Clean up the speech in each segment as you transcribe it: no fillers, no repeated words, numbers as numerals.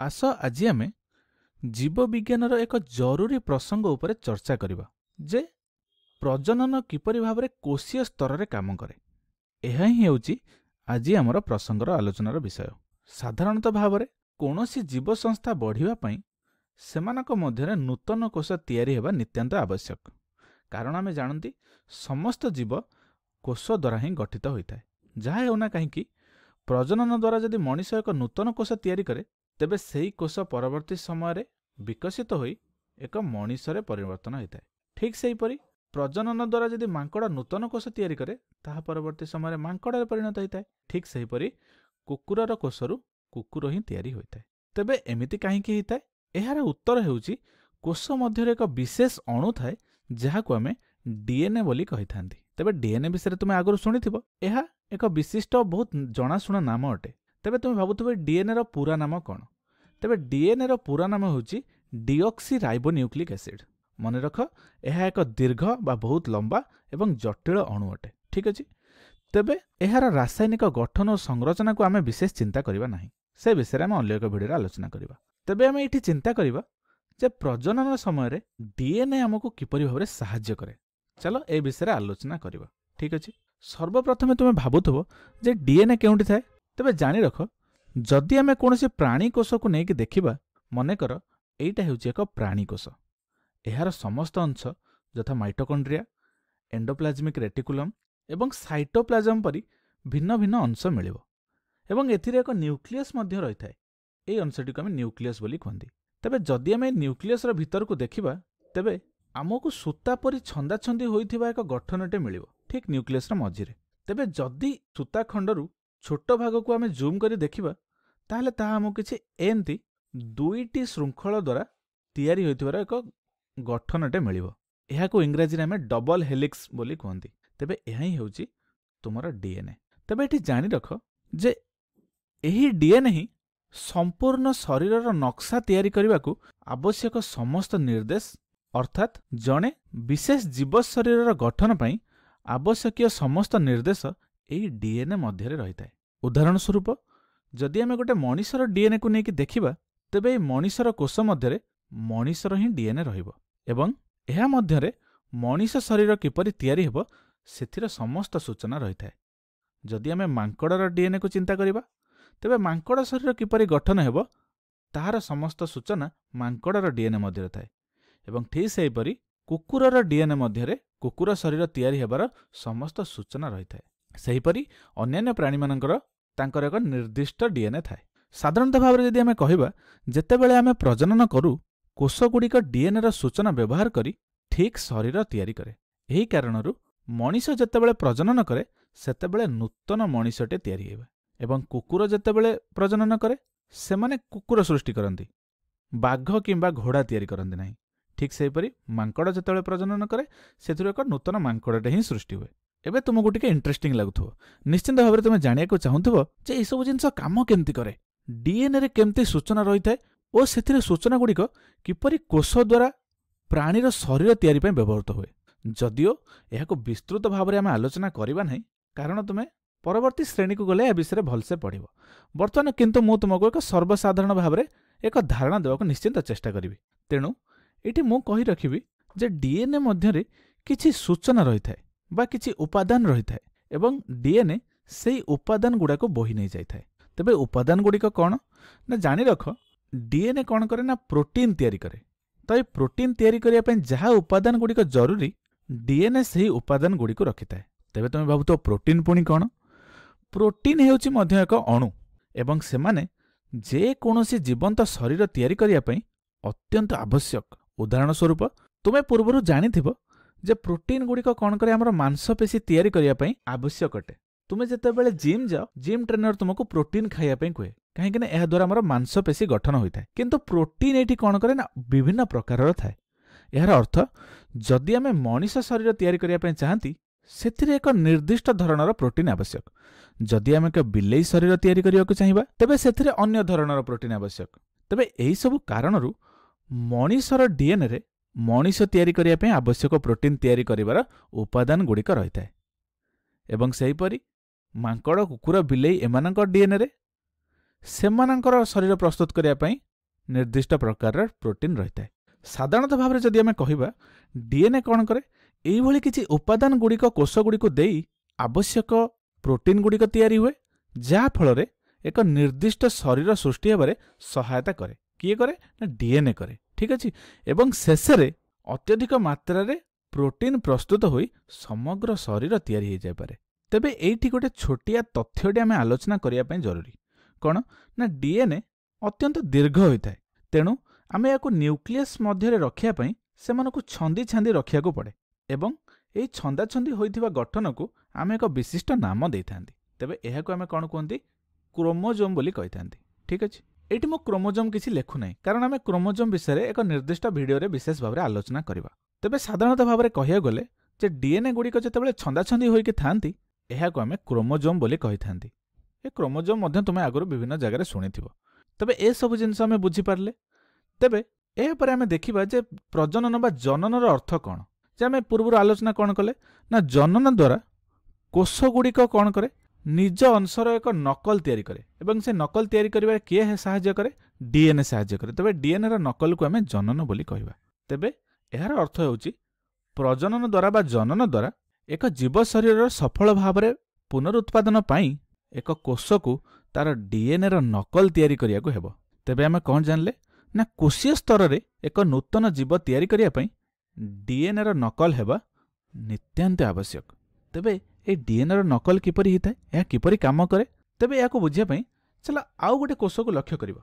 आस आज आम जीवविज्ञानर एक जरूरी प्रसंग उपरे चर्चा करिबा जे प्रजनन किपरि भाव कोशीय स्तर में काम करे। यह ही हेउची आज आमर प्रसंगर आलोचनार विषय। साधारणतः भाव में कौनसी जीव संस्था बढ़िबा पई सेमानक मध्यरे नूतन कोश तैयारी हेबा नित्यांत आवश्यक। कारण आमे जानती समस्त जीव कोश द्वारा ही गठित होता है। जहाँ होना कहीं प्रजनन द्वारा जदि मनीष एक नूतन कोश तैयारी करे तेबे सेही कोश परवर्ती समय विकसित होई एक मनीषरे परिवर्तन होता है। ठीक सेहीपरि प्रजनन द्वारा जदि मांकड़ नूतन कोश तैयारी करे ताहा परवर्ती समय मांकड़े परिणत होता है। ठीक सेहीपरि कुकुरर कोशरु कुकुर ही तैयारी होता है। तेबे एमिति काहींकि होता है? एहार उत्तर हेउची कोश मध्य एक विशेष अणु थाए जहाको आमे डीएनए बोली कहि थांती। तेबे डीएनए विषय तुम आगु शुणिथिबो। एहा एक विशिष्ट बहुत जनाशुना नाम अटे। तेबे तुम भाबुथिबो डीएनए रो पूरा नाम कौन? तेबे डीएनए रो पूरा नाम होउची डीऑक्सीराइबोन्यूक्लिक एसिड। मन रख, यह एक दीर्घ बा बहुत लंबा एवं जटिल अणु अटे। ठीक अछि। तेबे एहार रासायनिक गठन और संरचना को आमे विशेष चिंता करिबा नाही। से विषय में अन्य एक भिडियो आलोचना करिबा। तेबे आमे एठी चिंता करिबा जे प्रजनन समय डीएनए आमको किपरि भाव साहाय्य करे। चलो ए विषय आलोचना करिबा। ठीक अछि। सर्वप्रथमे तुमे भाबुथबो जे डीएनए केउंठी थाए? तेबे जानि रख, जदि आमे कोनोसी प्राणी कोश को नेकी देखिबा, मने कर एइटा हेउची एक प्राणी कोश। एहार समस्त अंश यथा माइटोकॉन्ड्रिया, एंडोप्लाज्मिक रेटिकुलम एवं साइटोप्लाज्म परि भिन्न भिन्न अंश मिलिबो। एवं एथिरे एक न्यूक्लियस मध्य रही थाए। एई अंशटी को आमे न्यूक्लियस बोली कहंदी। तेबे जदि आमे न्यूक्लियस रो भीतर को देखिबा तेबे आमको सूता परि छंदा छंदी होइथिबा एक गठनटे मिलिबो। ठीक न्यूक्लियस रो मझिरे। तेबे जदि सूता खंडरू छोट भाग को आमे जूम करी देखिबा ताहले ताहा आमको किछि एंती दुईटी श्रृंखल द्वारा तैयारी होइथिबार एक गठनटे मिलिबो। एहाको इंग्रजी रे आमे डबल हेलिक्स बोली कहंदी। तेबे एहा ही हेउची तुमर डीएनए। तेबे एठी जानि रख जे एही डीएनए ही संपूर्ण शरीरर नक्शा तैयारी करने आवश्यक समस्त निर्देश अर्थात जड़े विशेष जीव शरीरर गठन पई आवश्यक समस्त निर्देश एही डीएनए मध्य रही है। उदाहरण स्वरूप जदि आमे गोटे मनीषर डीएनए को लेकिन देखिबा तेबे मनीषर कोश मध्य मनीषर ही डीएनए रहिबो एवं एहा मध्यरे मनीष शरीर किपरि तैयारी हेबो सेथिर समस्त सूचना रही है। जदि आमे मांकड़र डीएनए को चिंता करिबा तेबे मांकड़ शरीर किपरि गठन हेबो ताहार समस्त सूचना मांकड़र डीएनए मध्य थाए। एवं ठीक सेहीपरि कुकुरर डीएनए मध्य कुकुर शरीर तैयारी हेबार समस्त सूचना रही है। सेहीपरि अन्यान्य प्राणी मानकर तांकर एक निर्दिष्ट डीएनए थाए। साधारणतः भाव में जदि आमे कहिबा जेतेबेले आमे प्रजनन करू कोश गुड़िक डीएनए र सूचना व्यवहार करी ठीक शरीर तैयारी करे। एही कारणरू मनीष जेतेबेले प्रजनन करे सेतेबेले नूतन मनीषटे तैयारी हेबे एवं कुकुर जेतेबेले प्रजनन करे सेमाने कुकुर सृष्टि करती, बाघ किंबा घोड़ा तैयारी करती नहीं। ठीक सेहीपरि मांकड़ जेतेबेले प्रजनन करे सेथिरु एक नूतन मांकड़टे ही सृष्टि हुए। एबे तुमको टिके इंटरेस्टिंग लागुथबो। निश्चित भाव में तुम जानिया को चाहूथबो जे ए सब जिंस काम केमती करे, डीएनए रे केमती सूचना रही थाए और सेथिरे सूचना गुड़िक किपरि कोश द्वारा प्राणीर शरीर तैयारी पई व्यवहृत हुए। जदियो एहाको विस्तृत भाव में आम आलोचना करबा नहीं कारण तुमे परवर्ती श्रेणी को गले ए विषय भलसे पढ़िब। बर्तमान किंतु मु तुमको एक सर्वसाधारण भाव में एक धारणा देवाक निश्चिंत चेष्टा करी। तेणु ये मु कही रखिबि जे डीएनए मध्यरे किछि सूचना रही थाए बा किछि उपादान रही थाए एवं डीएनए सेही उपादान गुड़ाको बोही नहीं जाई थाए। तेबे उपादान गुड़िक कौन ना जानि रख, डीएनए कौन करे ना प्रोटीन तैयारी करे। तो ये प्रोटीन तैयारी करिया पई जहाँ उपादान गुड़िक जरूरी डीएनए सेही उपादान गुड़िक रखि थाए। तेबे तुम भाबुतो प्रोटीन पुणी कौन? प्रोटीन हेउची मध्य एक अणु एवं सेमाने जे कोनोसी जीवंत शरीर तैयारी करिया पई अत्यंत आवश्यक। उदाहरण स्वरूप तुमे पूर्वरु जानिथिबो जे प्रोटीन गुड़िक कौन करे हमर मांसपेशी तैयारी करिया पई आवश्यक अटे। तुमे जेतेबेले जिम जाओ जिम ट्रेनर तुमको प्रोटीन खाइया पई कहे काहेकि ना एहा द्वारा हमर मांसपेशी गठन होइथाय। किंतु प्रोटीन एठी कौन करे ना विभिन्न प्रकारर थाए। एहार अर्थ जदि आमे मनीष शरीर तैयारी करिया पई चाहंती सेथिरे एक निर्दिष्ट धरणर प्रोटीन आवश्यक। जदि आमे एक बिलेई शरीर तैयारी करिया चाहिबा तेबे सेथिरे अन्य धरणर प्रोटीन आवश्यक। तेबे एही सब कारणरू मनीषर डीएनए रे मनीष तैयारी करिया पई आवश्यक प्रोटीन तैयारी करिवार उपादान गुड़िक रही थाए। एवं सेहीपरि मांकड़ कुकुर बिलेई एमानकर डीएनए रे सेमानकर शरीर प्रस्तुत करिया पई निर्दिष्ट प्रकार प्रोटीन रही है। साधारणतः भाव में जदि आम कह डीएनए कौन करे यही किसी उपादान गुड़िक कोष गुड़िक दे आवश्यक प्रोटीन गुड़िक तैयारी हुए जहाँ फल एक निर्दिष्ट शरीर सृष्टि होबारे सहायता करे। किए करे ना डीएनए करे। ठीक अच्छे। एवं शेष में अत्यधिक मात्रा रे प्रोटीन प्रस्तुत होई समग्र शरीर तैयारी हो जाय पारे। तेबे एठी गोटे छोटिया तथ्यटी आम आलोचना करने जरूरी कौन ना डीएनए अत्यंत दीर्घ होता है। तेणु आम या न्यूक्लियस मध्य रखापी से छंदी छांदी रखा पड़े एवं यही छंदा छंदी होइथिबा गठन को आम एक विशिष्ट नाम दे था। तेबे यह आम कौन कहते क्रोमोजोम बोली कही था। ठीक अच्छे। ये मो क्रोमोजोम किसी लेखु ना कारण आम क्रोमोजोम विषय में एक निर्दिष्ट भिडियो विशेष भाव में आलोचना करवा। तेबे साधारणतः भाव में कह गले जे डीएनए गुड़िक जिते छंदा छंदी होइके थांती यह आम क्रोमोजोम बोली कही था। ये क्रोमोजोम तुम्हें आगुरी विभिन्न जगह शुणिथिबो। तेबे ए सब जिनस आम बुझीपारे। तेबे एपर आम देखा जे प्रजनन बा जननर अर्थ कौन जे आम पूर्व आलोचना कौन कले ना जनन द्वारा कोष गुड़िक कौन करे निज अंशर एक नकल तैयारी करे एवं से नकल तैयारी करिबार किए साहाय्य करे डीएनए साहाय्य करे। तेबे डीएनए र नकल को आम जनन बोली कहबा। तेबे यार अर्थ होउची प्रजनन द्वारा बा जनन द्वारा एक जीव शरीर सफल भाव में पुनरुत्पादन पाई एक कोष को तार डीएनए र नकल तैयारी करिया को हेबो। तेबे आम कौन जानले ना कोषीय स्तर रे एक नूतन जीव तैयारी करिया पई डीएनए र नकल हेबा नित्यांत आवश्यक। तेबे ए डीएनए र नकल किपरि हिताए या किपरि काम करे तेबे या बुझिया पई चला आउ गोटे कोष को लक्ष्य करिबा।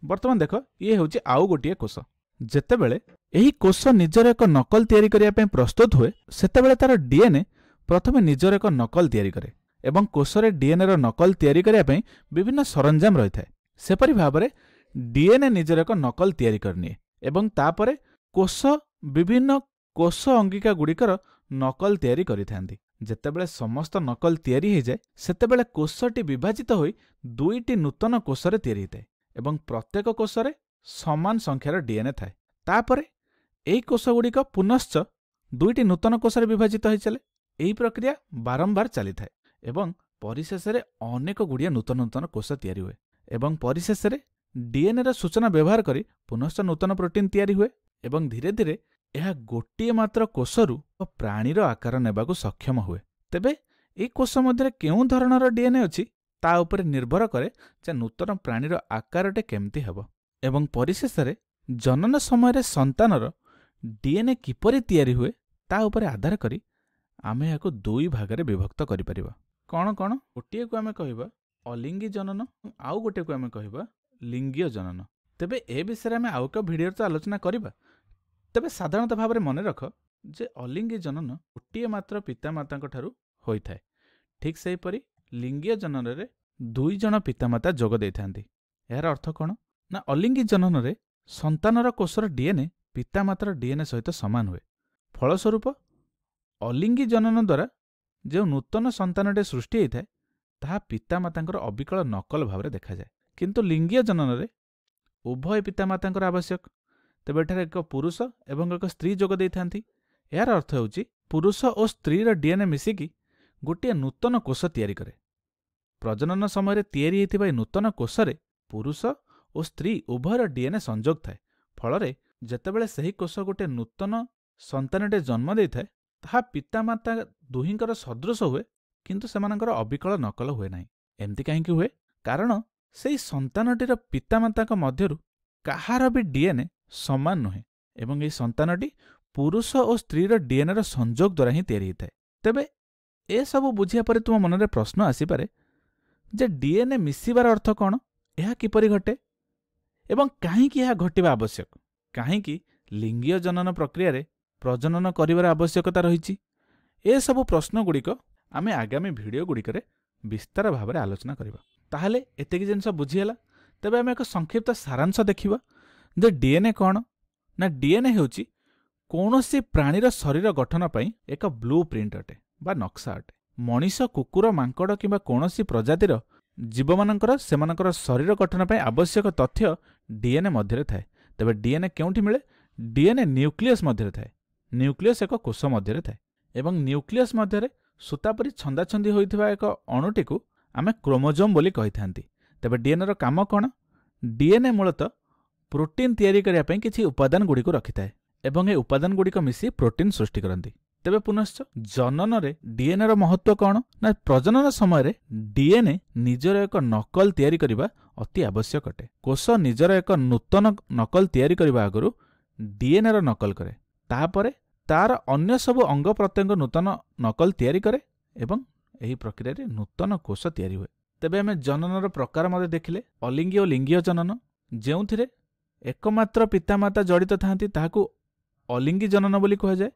वर्तमान देख ये होउची आउ गोटे कोष जेतेबेले एही कोष निजर एक नकल तैयारी करिया पई प्रस्तुत हुए सेतेबेले तार डीएनए प्रथमे निजर एक नकल तैयारी करे एवं कोषरे डीएनए र नकल तैयारी करिया पई विभिन्न सरंजाम रही थाए। सेपरि भाबरे डीएनए निजर एक नकल तैयारी करनिए एवं तापरे कोष विभिन्न कोष अंगिका गुड़िकर नकल तैयारी करिथांती। जेतेबेले समस्त नकल तैयारी हो जाए सेतेबेले कोषटी विभाजित होई दुईटी नूतन कोषरे तैयारी होता है एवं प्रत्येक कोषरे समान संख्यार डीएनए थाए। तापरे एही कोष गुड़िक पुनश्च दुईटी नूतन कोषरे विभाजित हो चले। एही प्रक्रिया बारंबार चली थाए एवं परिशेष में अनेक गुड़िया नूतन नूतन कोष तैयारी हुए एवं परिशेष में डीएनए र सूचना व्यवहार करी पुनश्च नूतन प्रोटीन तैयारी हुए एवं धीरे धीरे यह गोटे मात्र कोषरु प्राणीर आकार नेबाकु सक्षम हुए। तेबे ए कोष मध्य केउं धरणर डीएनए अछि ता उपरे निर्भर करे जे नूतन प्राणीर आकारटे केमती हेबो एवं परिशेष में जनन समय संतानर डीएनए किपरि तैयारी हुए ता उपरे आधार करी आमे याको दुई भागरे विभक्त करि परिबा। कौन कौन गोटे को आमे कहिबा अलिंगी जनन आउ गोटे को आमे कहिबा लिंगीय जनन। तेबे ए विषय आमे आउ एक भिडियो तो आलोचना करिबा। तेबे साधारणतः भाव में मन रख जे अलिंगी जनन गोटे मात्र पितामाता ठारू होइथाए। ठीक सेहीपरि लिंगीय जनन रे दुई जन पितामाता जोग देइथांती। यार अर्थ कौन ना अलिंगी जनन रे संतानर कोषर डीएनए पितामातार डीएनए सहित सामान हुए। फलस्वरूप अलिंगी जनन द्वारा जो नूतन संतानटे सृष्टि होता है ताहा पितामातांकर अविकल नकल भाव में देखा जाए। किंतु लिंगीय जनन रे उभय पितामातांकर आवश्यक। तेबे एठारे एक पुरुष एवं एक स्त्री जोग देइथांती। यार अर्थ होउची पुरुष और स्त्री र डीएनए मिसिकी गोटे नूतन कोष तैयारी करे। प्रजनन समय तैयारी होइथिबा नूतन कोषरे पुरुष और स्त्री उभयर डीएनए संजोग थाए। फल जेतेबेले सही कोष गोटे नूतन संतानटे जन्म देइथाए ताहा पितामाता दुहिंकर सदृश हुए किंतु सेमानंकर अविकल नकल हुए नाही। एमती काहेकि हुए कारण सेही संतानटीर पितामाता मध्यरु काहार भी डीएनए समान नुहे एवं यही संतानटी पुरुष और स्त्री डीएनए र संजोग द्वारा ही तैयारी होता है। तेबे ए सब बुझिया परे तुम मन में प्रश्न आसीपारे जे डीएनए मिसिबार अर्थ कौन यह किपरि घटे एवं काहींकि यह घटिबा आवश्यक काहींकि लिंगीय जनन प्रक्रिया रे प्रजनन करिवार आवश्यकता रही। ए सब प्रश्न गुड़िक आमे आगामी भिडियो गुड़िकरे विस्तार भाव में आलोचना करिबा। ताहले एतेक जिनस बुझीगला। तेबे आमे एक संक्षिप्त सारांश देखिबा जे डीएनए कौन ना डीएनए हेउची कौनसी प्राणीर शरीर गठन पाई एक ब्लू प्रिंट अटे बा नक्शा अटे। मनीष कुकुर मांकड़ किंबा कौनसी प्रजातिर जीव मानकर सेमानकर शरीर गठन पाई आवश्यक तथ्य डीएनए मध्य थाए। तेबे डीएनए केउठी मिले डीएनए न्यूक्लियस मध्य थाए। न्यूक्लियस एक कोष मध्य थाए एवं न्यूक्लियस मध्य सूतापरी छंदा छंदी होइथिबा एक अणुटी को आमे क्रोमोजोम बोली कहि थांती। तेबे डीएनए रो काम कौन डीएनए मूलतः ପ୍ରୋଟିନ୍ ତିଆରି କରିବା ପାଇଁ କିଛି ଉପାଦାନ ଗୁଡ଼ିକୁ ରଖିଥାଏ ଏବଂ ଏ ଉପାଦାନ ଗୁଡ଼ିକ ମିଶି ପ୍ରୋଟିନ୍ ସୃଷ୍ଟି କରନ୍ତି। ତେବେ ପୁନଶ୍ଚ ଜନନରେ ଡିଏନ୍ଏର ମହତ୍ତ୍ୱ କ'ଣ? ନା ପ୍ରଜନନ ସମୟରେ ଡିଏନ୍ଏ ନିଜର ଏକ ନକଲ ତିଆରି କରିବା ଅତି ଆବଶ୍ୟକ ଅଟେ। କୋଷ ନିଜର ଏକ ନୂତନ ନକଲ ତିଆରି କରିବା ଆଗରୁ ଡିଏନ୍ଏର ନକଲ କରେ, ତାପରେ ତାର ଅନ୍ୟ ସବୁ ଅଙ୍ଗ ପ୍ରତ୍ୟଙ୍ଗ ନୂତନ ନକଲ ତିଆରି କରେ ଏବଂ ଏହି ପ୍ରକ୍ରିୟାରେ ନୂତନ କୋଷ ତିଆରି ହୁଏ। ତେବେ ଆମେ ଜନନର ପ୍ରକାର ମଧ୍ୟ ଦେଖିଲେ ଅଲିଙ୍ଗୀ ଓ ଲିଙ୍ଗୀୟ ଜନନ, ଯେଉଁଥିରେ ଏକମାତ୍ର ପିତାମାତା ଜଡ଼ିତ ଥାନ୍ତି ତାହାକୁ ଅଲିଙ୍ଗୀ ଜନନ ବୋଲି କୁହାଯାଏ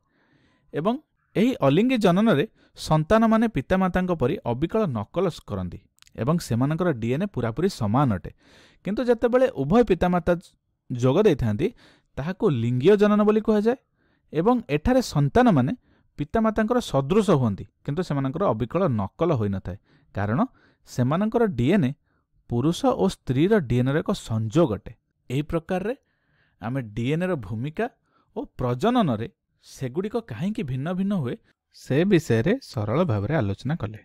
ଏବଂ ଏହି ଅଲିଙ୍ଗୀ ଜନନରେ ସନ୍ତାନମାନେ ପିତାମାତାଙ୍କ ପରି ଅବିକଳ ନକଲ କରନ୍ତି ଏବଂ ସେମାନଙ୍କର ଡିଏନ୍ଏ ପୂରାପୂରି ସମାନ ଅଟେ। କିନ୍ତୁ ଯେତେବେଳେ ଉଭୟ ପିତାମାତା ଯୋଗ ଦେଇଥାନ୍ତି ତାହାକୁ ଲିଙ୍ଗୀୟ ଜନନ ବୋଲି କୁହାଯାଏ ଏବଂ ଏଠାରେ ସନ୍ତାନମାନେ ପିତାମାତାଙ୍କର ସଦୃଶ ହୁଅନ୍ତି କିନ୍ତୁ ସେମାନଙ୍କର ଅବିକଳ ନକଲ ହୋଇନଥାଏ, କାରଣ ସେମାନଙ୍କର ଡିଏନ୍ଏ ପୁରୁଷ ଓ ସ୍ତ୍ରୀର ଡିଏନ୍ଏର ଏକ ସଂଯୋଗ ଅଟେ। ଏହି ପ୍ରକାରରେ ଆମେ ଡିଏନ୍ଏର ଭୂମିକା ଓ ପ୍ରଜନନରେ ସେଗୁଡ଼ିକ କାହିଁକି ଭିନ୍ନ ଭିନ୍ନ ହୁଏ ସେ ବିଷୟରେ ସରଳ ଭାବରେ ଆଲୋଚନା କଲେ।